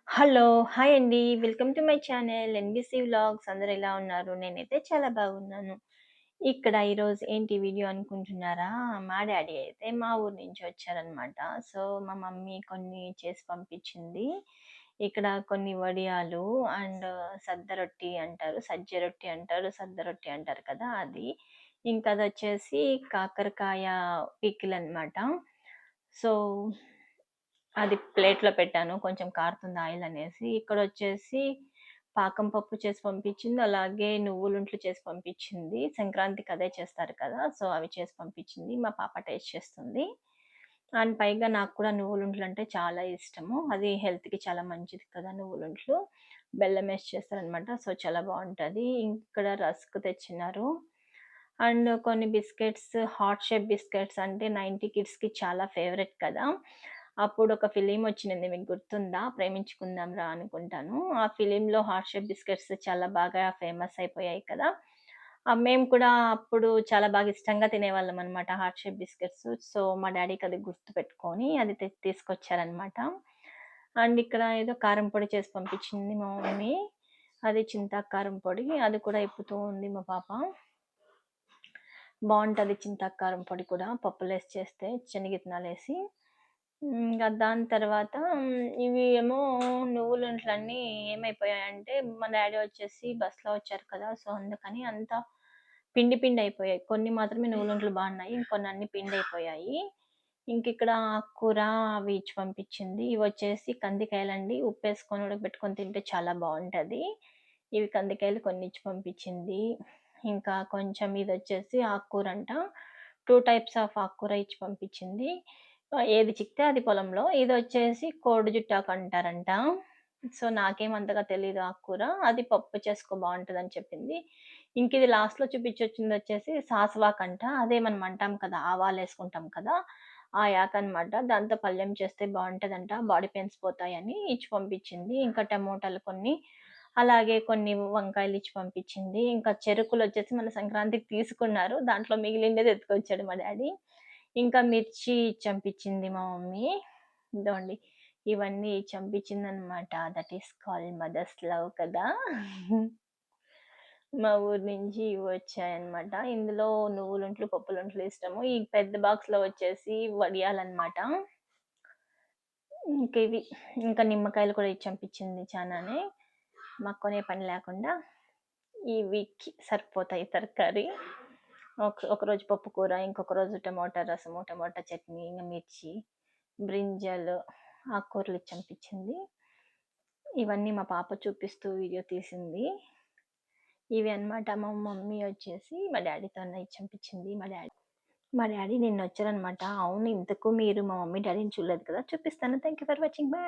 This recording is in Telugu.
హలో! హాయ్ అండి. Welcome to my channel NBC vlogs. అందరూ ఎలా ఉన్నారు? నేనైతే చాలా బాగున్నాను. ఇక్కడ ఈరోజు ఏంటి వీడియో అనుకుంటున్నారా? మా డ్యాడీ అయితే మా ఊరు నుంచి వచ్చారనమాట. సో, మా మమ్మీ కొన్ని చేసి పంపించింది. ఇక్కడ కొన్ని వడియాలు అండ్ సద్ద రొట్టి అంటారు. సజ్జ రొట్టి అంటారు. సద్ద రొట్టి అంటారు కదా! అది. ఇంకా అదొచ్చేసి కాకరకాయ పికిల్ అనమాట. సో అది ప్లేట్‌లో పెట్టాను. కొంచెం కారుతుంది ఆయిల్ అనేసి. ఇక్కడొచ్చేసి పాకం పప్పు చేసి పంపించింది. అలాగే నువ్వులుంట్లు చేసి పంపించింది. సంక్రాంతికి అదే చేస్తారు కదా! సో, అవి చేసి పంపించింది. మా పాప టేస్ట్ చేస్తుంది. అండ్ పైగా నాకు కూడా నువ్వులుంట్లంటే చాలా ఇష్టము. అది హెల్త్‌కి చాలా మంచిది కదా! నువ్వులుంట్లు. బెల్లమేసి చేస్తారనమాట. సో, చాలా బావుంటది. ఇక్కడ రస్క్ తెచ్చినారు. అండ్ కొన్ని బిస్కెట్స్ హార్ట్ షేప్ బిస్కెట్స్ అంటే 90 కిడ్స్‌కి చాలా ఫేవరెట్ కదా! అప్పుడొక ఫిల్మొచ్చినింది మీకు గుర్తుందా? 'ప్రేమించుకుందాం రా' అనుకుంటాను. ఆ ఫిల్మ్‌లో హార్ట్ షేప్ బిస్కెట్స్ చాలా బాగా ఫేమస్ అయిపోయాయి కదా! మేము కూడా అప్పుడు చాలా బాగా ఇష్టంగా తినేవాళ్ళమనమాట హార్ట్ షేప్ బిస్కెట్స్. సో, మా డ్యాడీకి అది గుర్తుపెట్టుకొని అది తీసుకొచ్చారనమాట. అండ్ ఇక్కడ ఏదో కారం పొడి చేసి పంపించింది మా మమ్మీ. అది చింతాకు కారం పొడి. అది కూడా ఇప్పుతూ ఉంది మా పాప. బావుంటది చింతాకు కారం పొడి కూడా పప్పులేసి చేస్తే శనగిత్తనాలేసి. ఇంగ దాని తర్వాత ఇవి ఏమో నువ్వులుంట్లన్నీ ఏమైపోయాయంటే మా డ్యాడీ వచ్చేసి బస్‌లో వచ్చారు కదా! సో, అందుకని అంతా పిండి పిండి అయిపోయాయి. కొన్ని మాత్రమే నువ్వులుంట్లు బాగున్నాయి. ఇంకొన్నన్ని పిండయిపోయాయి. ఇంకిక్కడ ఆకుకూర అవి ఇచ్చి పంపించింది. ఇవొచ్చేసి కందికాయలండి. ఉప్పేసుకొని ఉడకబెట్టుకొని తింటే చాలా బావుంటది. ఇవి కందికాయలు కొన్ని ఇచ్చి పంపించింది. ఇంకా కొంచెం ఇదొచ్చేసి ఆకుకూరంట. 2 టైప్స్ ఆఫ్ ఆకుకూర ఇచ్చి పంపించింది. ఏది చిక్కితే అది పొలంలో. ఇదొచ్చేసి కోడి జుట్టాకు అంటారంట. సో, నాకేం అంతగా తెలీదు ఆకుకూర. అది పప్పు చేసుకో బావుంటదని చెప్పింది. ఇంకిది లాస్ట్‌లో చూపించొచ్చిందొచ్చేసి సాసవాకంట. అదే మనం అంటాం కదా! ఆవాలేసుకుంటాం కదా! ఆ యాకనమాట. దాంతో పళ్ళెం చేస్తే బావుంటదంట. బాడీ పెయిన్స్ పోతాయని ఇచ్చి పంపించింది. ఇంకా టమోటాలు కొన్ని, అలాగే కొన్ని వంకాయలిచ్చి పంపించింది. ఇంకా చెరుకులొచ్చేసి మన సంక్రాంతికి తీసుకున్నారు. దాంట్లో మిగిలిండేది ఎత్తుకొచ్చాడు మా డ్యాడీ. ఇంకా మిర్చి చంపించింది మా మమ్మీ. ఇదోండి. ఇవన్నీ చంపించిందనమాట. That is called mother's love కదా! మా ఊరు నుంచి ఇవొచ్చాయన్నమాట. ఇందులో నువ్వులుంట్లు, పప్పులుంట్లు ఇష్టము. ఈ పెద్ద బాక్స్‌లో వచ్చేసి వడియాలన్నమాట. ఇంకివి. ఇంకా నిమ్మకాయలు కూడా ఇచ్చి పంపించింది చానానే. మాకు కొనే పని లేకుండా ఈ వీక్‌కి సరిపోతాయి తరకారీ. ఒకరోజు పప్పుకూర, ఇంకొక రోజు టమోటా రసము, టమోటా చట్నీ, ఇంగ మిర్చి, బ్రింజాలు, ఆకుకూరలు ఇచ్చి పంపించింది. ఇవన్నీ మా పాప చూపిస్తూ వీడియో తీసింది. ఇవి అన్నమాట. మా మమ్మీ వచ్చేసి మా డ్యాడీతోనే ఇచ్చి పంపించింది. మా డ్యాడీ నిన్నొచ్చారనమాట. అవును ఇంతకు మీరు మా మమ్మీ, డ్యాడీని చూడలేదు కదా! చూపిస్తాను. Thank you for watching. Bye.